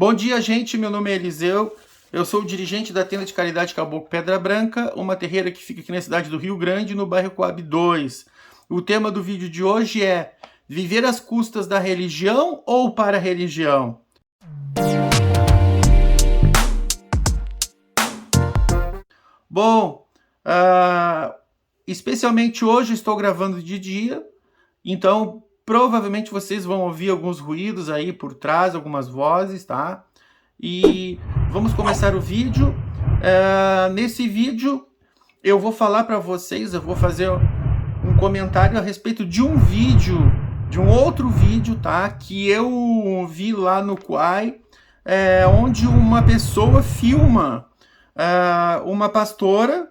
Bom dia, gente. Meu nome é Eliseu. Eu sou o dirigente da tenda de caridade Caboclo Pedra Branca, uma terreira que fica aqui na cidade do Rio Grande, no bairro Coab 2. O tema do vídeo de hoje é viver às custas da religião ou para a religião? Bom, especialmente hoje estou gravando de dia, então provavelmente vocês vão ouvir alguns ruídos aí por trás, algumas vozes, tá? E vamos começar o vídeo. Nesse vídeo eu vou falar para vocês, eu vou fazer um comentário a respeito de um vídeo, de um outro vídeo, tá? Que eu vi lá no Quai, onde uma pessoa filma uma pastora,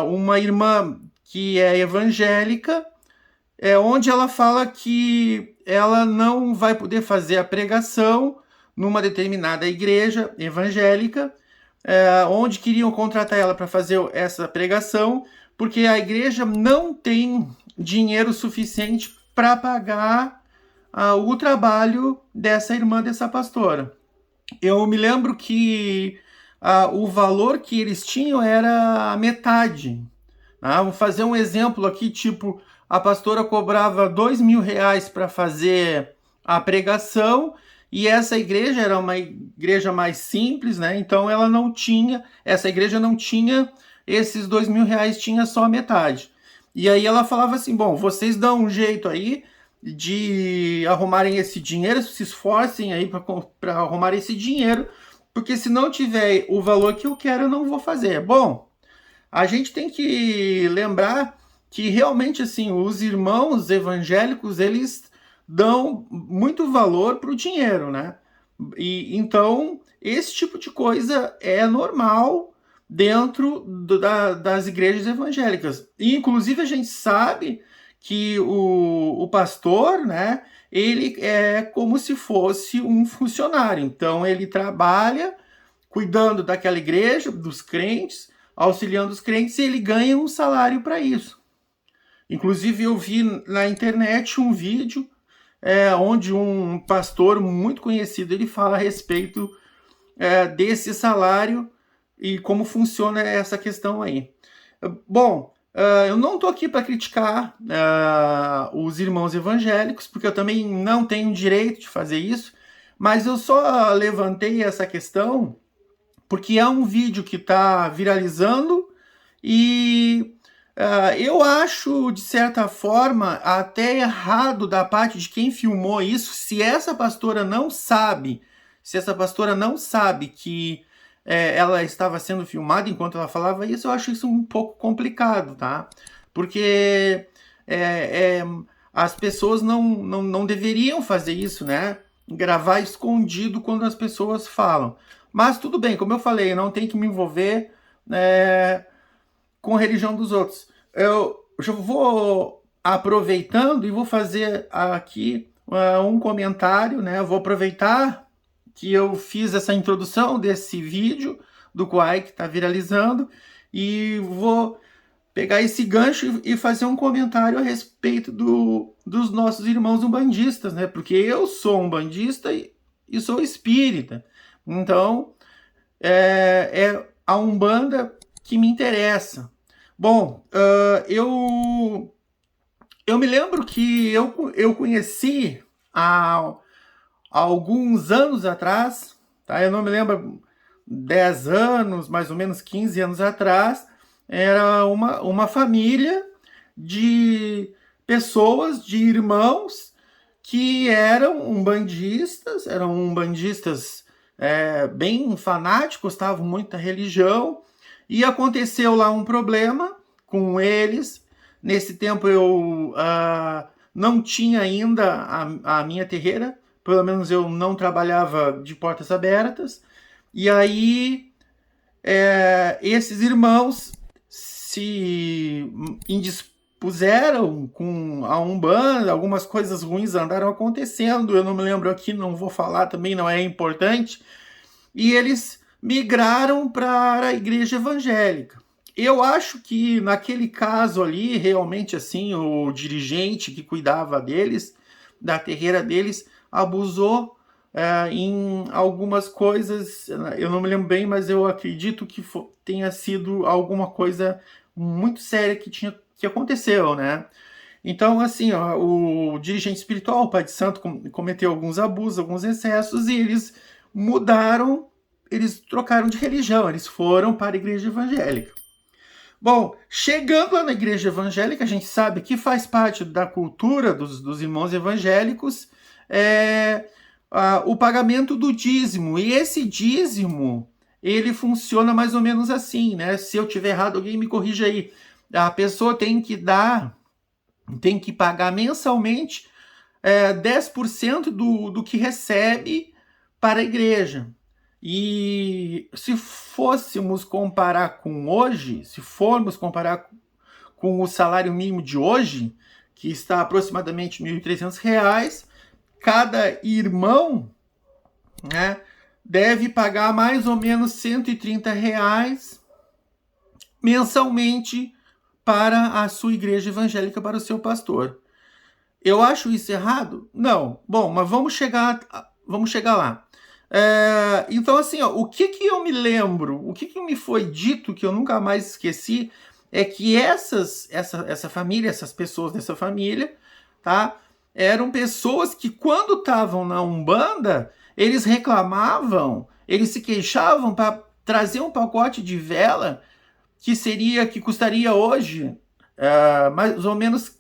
uma irmã que é evangélica, onde ela fala que ela não vai poder fazer a pregação numa determinada igreja evangélica, onde queriam contratar ela para fazer essa pregação, porque a igreja não tem dinheiro suficiente para pagar o trabalho dessa irmã, dessa pastora. Eu me lembro que o valor que eles tinham era a metade. Vou fazer um exemplo aqui, tipo, a pastora cobrava R$2.000 para fazer a pregação, e essa igreja era uma igreja mais simples, né? Então ela não tinha, essa igreja não tinha esses R$2.000, tinha só a metade. E aí ela falava assim, bom, vocês dão um jeito aí de arrumarem esse dinheiro, se esforcem aí para arrumar esse dinheiro, porque se não tiver o valor que eu quero, eu não vou fazer. Bom, a gente tem que lembrar que realmente assim, os irmãos evangélicos, eles dão muito valor para o dinheiro, né? E então esse tipo de coisa é normal dentro das igrejas evangélicas. E inclusive a gente sabe que o pastor, né, ele é como se fosse um funcionário. Então ele trabalha cuidando daquela igreja, dos crentes, auxiliando os crentes, e ele ganha um salário para isso. Inclusive eu vi na internet um vídeo onde um pastor muito conhecido, ele fala a respeito desse salário e como funciona essa questão aí. Bom, eu não estou aqui para criticar os irmãos evangélicos, porque eu também não tenho direito de fazer isso, mas eu só levantei essa questão porque é um vídeo que está viralizando e eu acho, de certa forma, até errado da parte de quem filmou isso, se essa pastora não sabe que ela estava sendo filmada enquanto ela falava isso, eu acho isso um pouco complicado, tá? Porque as pessoas não deveriam fazer isso, né? Gravar escondido quando as pessoas falam. Mas tudo bem, como eu falei, eu não tenho que me envolver com a religião dos outros. Eu já vou aproveitando e vou fazer aqui um comentário, né? Vou aproveitar que eu fiz essa introdução desse vídeo do Quai que está viralizando e vou pegar esse gancho e fazer um comentário a respeito dos nossos irmãos umbandistas, né? Porque eu sou umbandista e sou espírita. Então, é a Umbanda que me interessa. Bom, eu me lembro que eu conheci há alguns anos atrás, tá? Eu não me lembro, 10 anos, mais ou menos 15 anos atrás, era uma família de pessoas, de irmãos, que eram umbandistas bem fanáticos, gostavam muito da religião, e aconteceu lá um problema com eles. Nesse tempo eu não tinha ainda a minha terreira, pelo menos eu não trabalhava de portas abertas, e aí esses irmãos se indispuseram com a Umbanda, algumas coisas ruins andaram acontecendo, eu não me lembro aqui, não vou falar também, não é importante, e eles migraram para a igreja evangélica. Eu acho que naquele caso ali, realmente assim, o dirigente que cuidava deles, da terreira deles, abusou em algumas coisas, eu não me lembro bem, mas eu acredito que tenha sido alguma coisa muito séria que aconteceu, né? Então, assim, ó, o dirigente espiritual, o pai de santo, cometeu alguns abusos, alguns excessos, e eles mudaram, eles trocaram de religião, eles foram para a igreja evangélica. Bom, chegando lá na igreja evangélica, a gente sabe que faz parte da cultura dos irmãos evangélicos o pagamento do dízimo. E esse dízimo, ele funciona mais ou menos assim, né? Se eu tiver errado, alguém me corrija aí. A pessoa tem que pagar mensalmente 10% do que recebe para a igreja. E se fôssemos comparar com hoje, se formos comparar com o salário mínimo de hoje, que está aproximadamente R$ 1.300, cada irmão, né, deve pagar mais ou menos R$ 130 mensalmente para a sua igreja evangélica, para o seu pastor. Eu acho isso errado? Não. Bom, mas vamos chegar lá. Então, assim, ó, o que eu me lembro, o que me foi dito que eu nunca mais esqueci, é que essa família, essas pessoas dessa família, tá, eram pessoas que, quando estavam na Umbanda, eles reclamavam, eles se queixavam para trazer um pacote de vela que custaria hoje mais ou menos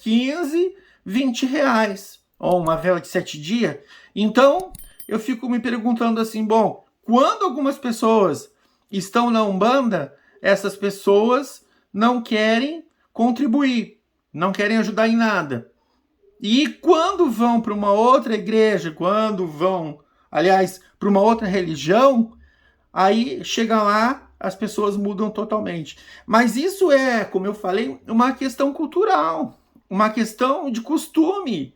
15, 20 reais, ou uma vela de 7 dias. Então, eu fico me perguntando assim, bom, quando algumas pessoas estão na Umbanda, essas pessoas não querem contribuir, não querem ajudar em nada. E quando vão para uma outra igreja, quando vão, aliás, para uma outra religião, aí chega lá, as pessoas mudam totalmente. Mas isso é, como eu falei, uma questão cultural, uma questão de costume.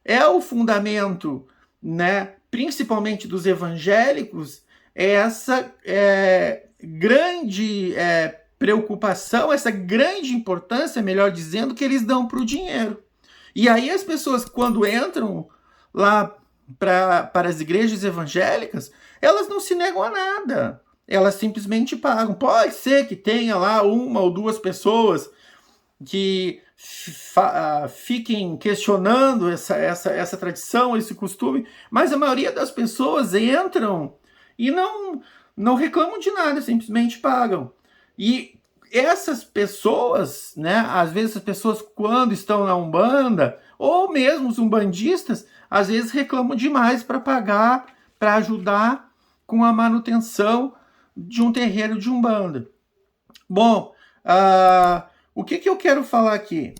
É o fundamento, né, principalmente dos evangélicos, essa grande preocupação, essa grande importância, melhor dizendo, que eles dão para o dinheiro. E aí as pessoas, quando entram lá para as igrejas evangélicas, elas não se negam a nada. Elas simplesmente pagam. Pode ser que tenha lá uma ou duas pessoas que fiquem questionando essa tradição, esse costume, mas a maioria das pessoas entram e não reclamam de nada, simplesmente pagam. E essas pessoas, né, às vezes as pessoas, quando estão na Umbanda, ou mesmo os umbandistas, às vezes reclamam demais para pagar, para ajudar com a manutenção de um terreiro de Umbanda. Bom, o que eu quero falar aqui?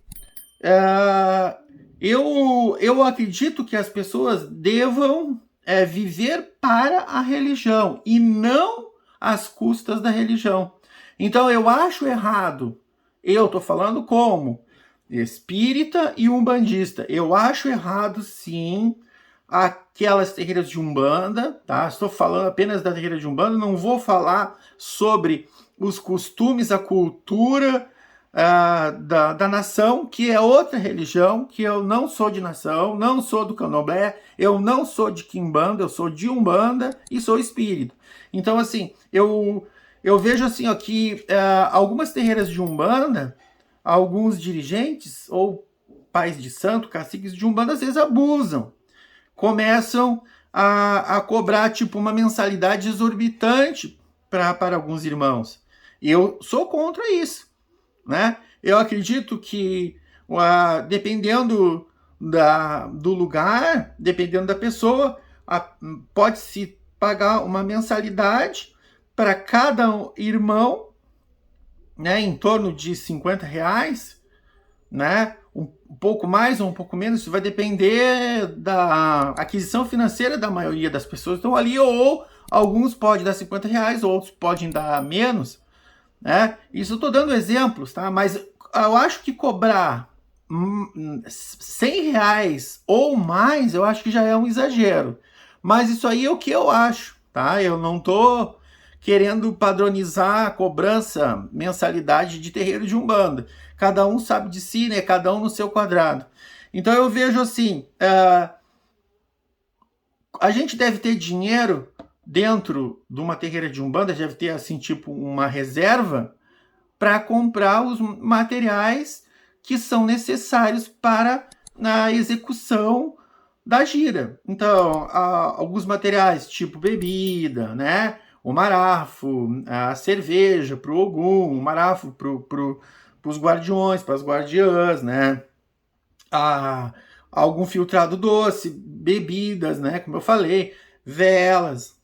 Eu acredito que as pessoas devam viver para a religião e não às custas da religião. Então eu acho errado, eu estou falando como espírita e umbandista, eu acho errado sim aquelas terreiras de Umbanda, tá? Estou falando apenas da terreira de Umbanda, não vou falar sobre os costumes, a cultura da nação, que é outra religião, que eu não sou de nação, não sou do Candomblé, eu não sou de Quimbanda, eu sou de Umbanda e sou espírita. Então, assim, eu vejo assim, ó, que algumas terreiras de Umbanda, alguns dirigentes ou pais de santo, caciques de Umbanda, às vezes abusam. Começam a cobrar tipo uma mensalidade exorbitante para alguns irmãos. E eu sou contra isso, né? Eu acredito que dependendo do lugar, dependendo da pessoa, pode-se pagar uma mensalidade para cada irmão, né, em torno de 50 reais, né? Um pouco mais ou um pouco menos, isso vai depender da aquisição financeira da maioria das pessoas que estão ali, ou alguns podem dar 50 reais, outros podem dar menos, né? Isso eu estou dando exemplos, tá? Mas eu acho que cobrar 100 reais ou mais, eu acho que já é um exagero. Mas isso aí é o que eu acho, tá? Eu não estou querendo padronizar a cobrança, mensalidade de terreiro de Umbanda. Cada um sabe de si, né? Cada um no seu quadrado. Então eu vejo assim, A gente deve ter dinheiro dentro de uma terreira de Umbanda, deve ter assim, tipo, uma reserva para comprar os materiais que são necessários para a execução da gira. Então, alguns materiais, tipo bebida, né? O marafo, a cerveja para o Ogum, o marafo para os guardiões, para as guardiãs, né? Algum filtrado doce, bebidas, né? Como eu falei, velas,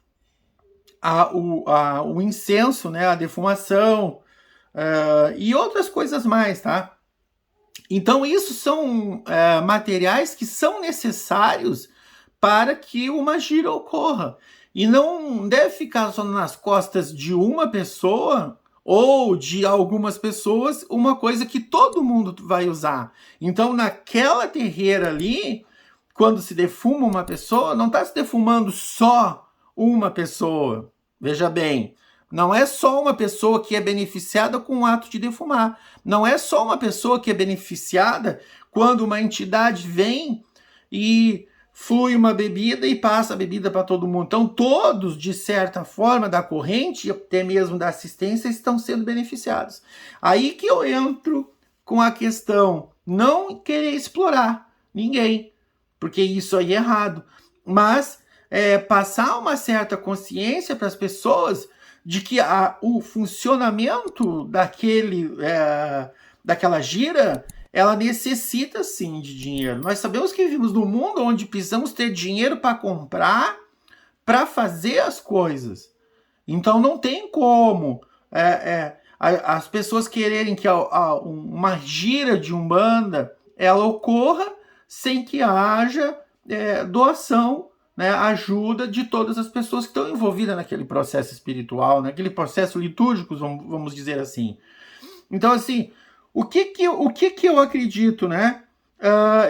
o incenso, né? A defumação, e outras coisas mais, tá? Então, isso são materiais que são necessários para que uma gira ocorra. E não deve ficar só nas costas de uma pessoa ou de algumas pessoas uma coisa que todo mundo vai usar. Então, naquela terreira ali, quando se defuma uma pessoa, não está se defumando só uma pessoa. Veja bem, não é só uma pessoa que é beneficiada com o ato de defumar. Não é só uma pessoa que é beneficiada quando uma entidade vem e flui uma bebida e passa a bebida para todo mundo. Então, todos, de certa forma, da corrente, até mesmo da assistência, estão sendo beneficiados. Aí que eu entro com a questão, não querer explorar ninguém, porque isso aí é errado. Mas passar uma certa consciência para as pessoas de que o funcionamento daquela gira, ela necessita sim de dinheiro. Nós sabemos que vivemos num mundo onde precisamos ter dinheiro para comprar, para fazer as coisas. Então não tem como as pessoas quererem que uma gira de Umbanda ela ocorra sem que haja doação, né, ajuda de todas as pessoas que estão envolvidas naquele processo espiritual, naquele processo litúrgico, vamos dizer assim. Então, assim, o que eu acredito, né?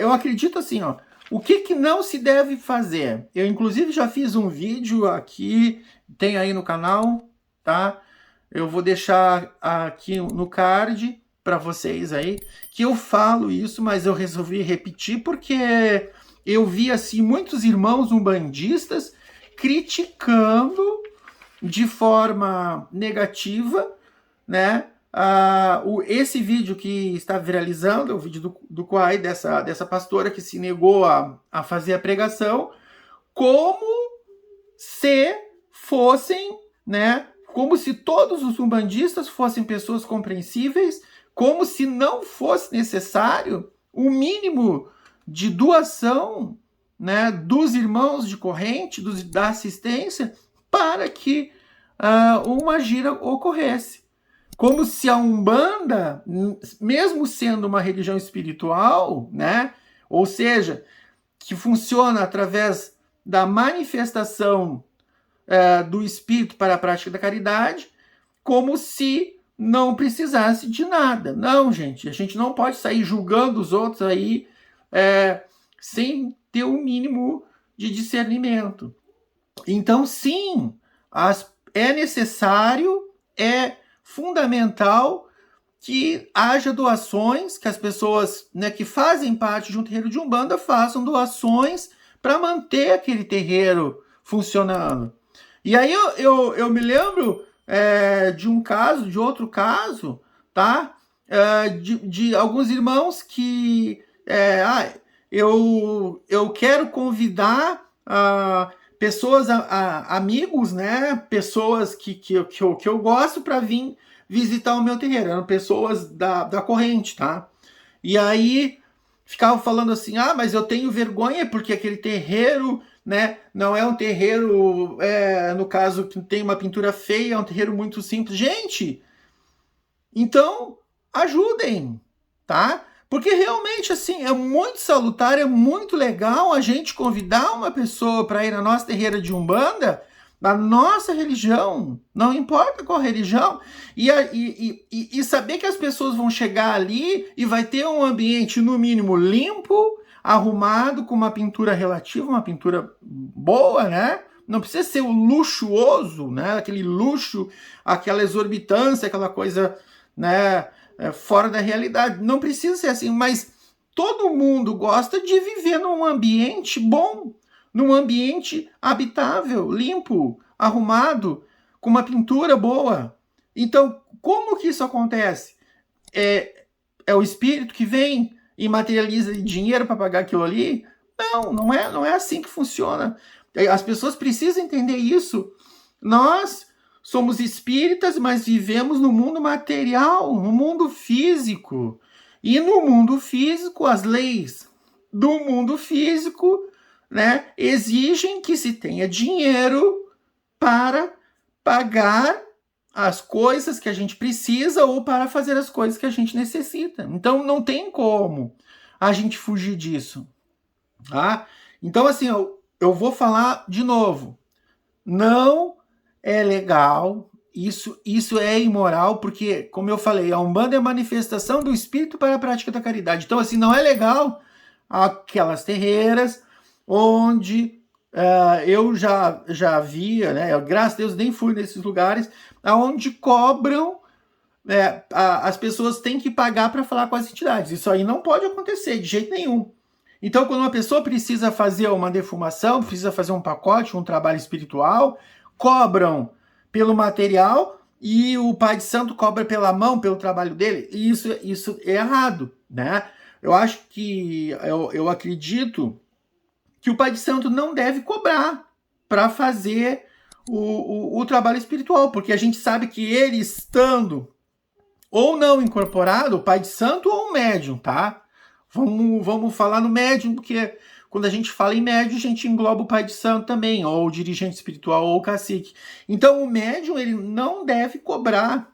Eu acredito assim, ó, o que não se deve fazer? Eu, inclusive, já fiz um vídeo aqui, tem aí no canal, tá? Eu vou deixar aqui no card para vocês aí, que eu falo isso, mas eu resolvi repetir porque eu vi assim muitos irmãos umbandistas criticando de forma negativa, né? Esse vídeo que está viralizando, o vídeo do Quai, dessa pastora que se negou a fazer a pregação, como se fossem, né? Como se todos os umbandistas fossem pessoas compreensíveis, como se não fosse necessário o mínimo de doação, né, dos irmãos de corrente, da assistência, para que uma gira ocorresse. Como se a Umbanda, mesmo sendo uma religião espiritual, né, ou seja, que funciona através da manifestação do espírito para a prática da caridade, como se não precisasse de nada. Não, gente, a gente não pode sair julgando os outros aí sem ter o mínimo de discernimento. Então, sim, é necessário, é fundamental que haja doações, que as pessoas, né, que fazem parte de um terreiro de Umbanda façam doações para manter aquele terreiro funcionando. E aí eu me lembro de outro caso, tá? De alguns irmãos que eu quero convidar pessoas, amigos, né? Pessoas que eu gosto para vir visitar o meu terreiro. Eram pessoas da corrente, tá? E aí ficavam falando assim, mas eu tenho vergonha porque aquele terreiro, né, não é um terreiro, no caso, que tem uma pintura feia, é um terreiro muito simples. Gente, então ajudem, tá? Porque realmente, assim, é muito salutar, é muito legal a gente convidar uma pessoa para ir na nossa terreira de Umbanda, na nossa religião, não importa qual religião, e saber que as pessoas vão chegar ali e vai ter um ambiente, no mínimo, limpo, arrumado, com uma pintura relativa, uma pintura boa, né? Não precisa ser o luxuoso, né? Aquele luxo, aquela exorbitância, aquela coisa, né, fora da realidade. Não precisa ser assim, mas todo mundo gosta de viver num ambiente bom, num ambiente habitável, limpo, arrumado, com uma pintura boa. Então, como que isso acontece? É o espírito que vem e materializa dinheiro para pagar aquilo ali? Não é assim que funciona. As pessoas precisam entender isso. Nós somos espíritas, mas vivemos no mundo material, no mundo físico. E no mundo físico, as leis do mundo físico, né, exigem que se tenha dinheiro para pagar as coisas que a gente precisa ou para fazer as coisas que a gente necessita. Então não tem como a gente fugir disso. Tá? Então, assim, eu vou falar de novo. Não é legal, isso é imoral, porque, como eu falei, a Umbanda é a manifestação do espírito para a prática da caridade. Então, assim, não é legal aquelas terreiras onde eu já via, né? Eu, graças a Deus, nem fui nesses lugares, onde cobram, as pessoas têm que pagar para falar com as entidades. Isso aí não pode acontecer de jeito nenhum. Então, quando uma pessoa precisa fazer uma defumação, precisa fazer um pacote, um trabalho espiritual, cobram pelo material e o Pai de Santo cobra pela mão, pelo trabalho dele. E isso é errado, né? Eu acho que, eu acredito que o Pai de Santo não deve cobrar para fazer o trabalho espiritual, porque a gente sabe que ele estando ou não incorporado, o Pai de Santo ou o médium, tá? Vamos falar no médium, porque quando a gente fala em médium, a gente engloba o Pai de Santo também, ou o dirigente espiritual, ou o cacique. Então, o médium, ele não deve cobrar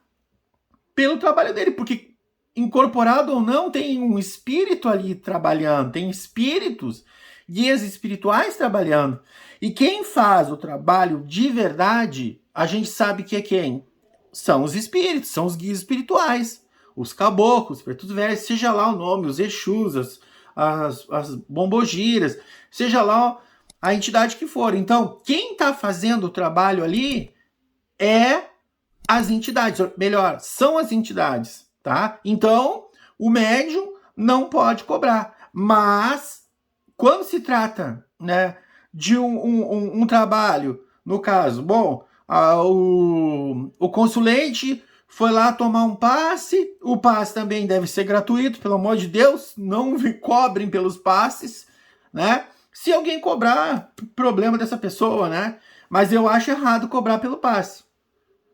pelo trabalho dele, porque incorporado ou não, tem um espírito ali trabalhando, tem espíritos, guias espirituais trabalhando. E quem faz o trabalho de verdade, a gente sabe que é quem? São os espíritos, são os guias espirituais. Os caboclos, pretos velhos, seja lá o nome, os exus, as bombogiras, seja lá a entidade que for. Então, quem está fazendo o trabalho ali é as entidades, melhor, são as entidades, tá? Então, o médium não pode cobrar, mas quando se trata, né, de um trabalho, no caso, bom, o consulente foi lá tomar um passe, o passe também deve ser gratuito, pelo amor de Deus, não cobrem pelos passes, né? Se alguém cobrar, problema dessa pessoa, né? Mas eu acho errado cobrar pelo passe,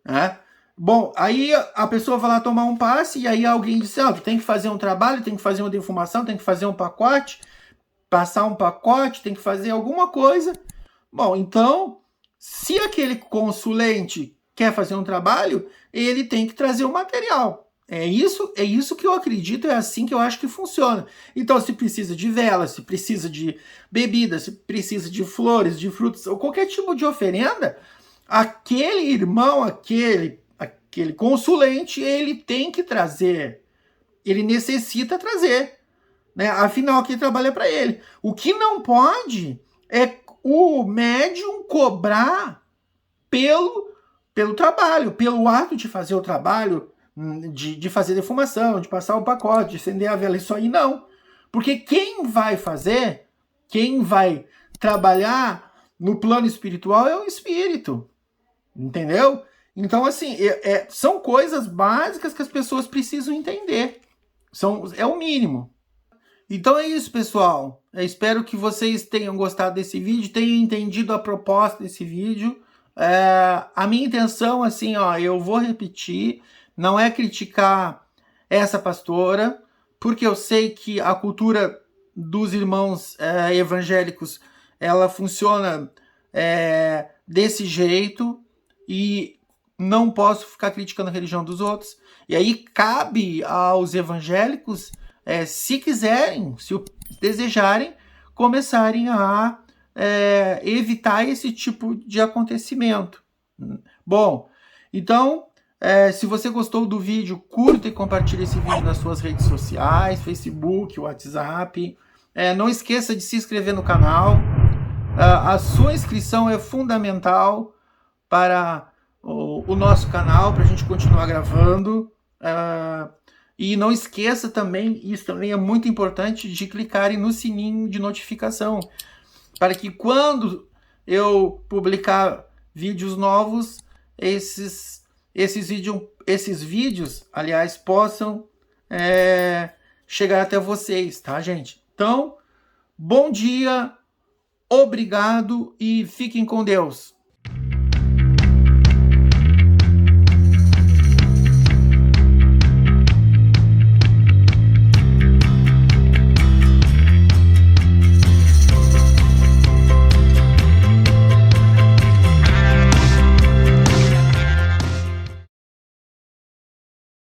né? Bom, aí a pessoa vai lá tomar um passe e aí alguém diz, tu tem que fazer um trabalho, tem que fazer uma defumação, tem que fazer um pacote, passar um pacote, tem que fazer alguma coisa. Bom, então, se aquele consulente quer fazer um trabalho, ele tem que trazer o material. É isso que eu acredito, é assim que eu acho que funciona. Então, se precisa de vela, se precisa de bebida, se precisa de flores, de frutas, ou qualquer tipo de oferenda, aquele irmão, aquele consulente, ele tem que trazer. Ele necessita trazer, né? Afinal, quem trabalha para ele. O que não pode é o médium cobrar pelo trabalho, pelo ato de fazer o trabalho, de fazer defumação, de passar o pacote, de acender a vela, isso aí não. Porque quem vai fazer, quem vai trabalhar no plano espiritual é o espírito, entendeu? Então, assim, são coisas básicas que as pessoas precisam entender. É o mínimo. Então é isso, pessoal. Eu espero que vocês tenham gostado desse vídeo, tenham entendido a proposta desse vídeo. A minha intenção, assim, eu vou repetir, não é criticar essa pastora, porque eu sei que a cultura dos irmãos evangélicos, ela funciona desse jeito, e não posso ficar criticando a religião dos outros. E aí cabe aos evangélicos, se quiserem, se desejarem, começarem a evitar esse tipo de acontecimento. Bom, então, se você gostou do vídeo, curta e compartilhe esse vídeo nas suas redes sociais, Facebook, WhatsApp. Não esqueça de se inscrever no canal. A sua inscrição é fundamental para o nosso canal, para a gente continuar gravando. E não esqueça também, isso também é muito importante, de clicarem no sininho de notificação. para que quando eu publicar vídeos novos, esses vídeos, aliás, possam chegar até vocês, tá, gente? Então, bom dia, obrigado e fiquem com Deus.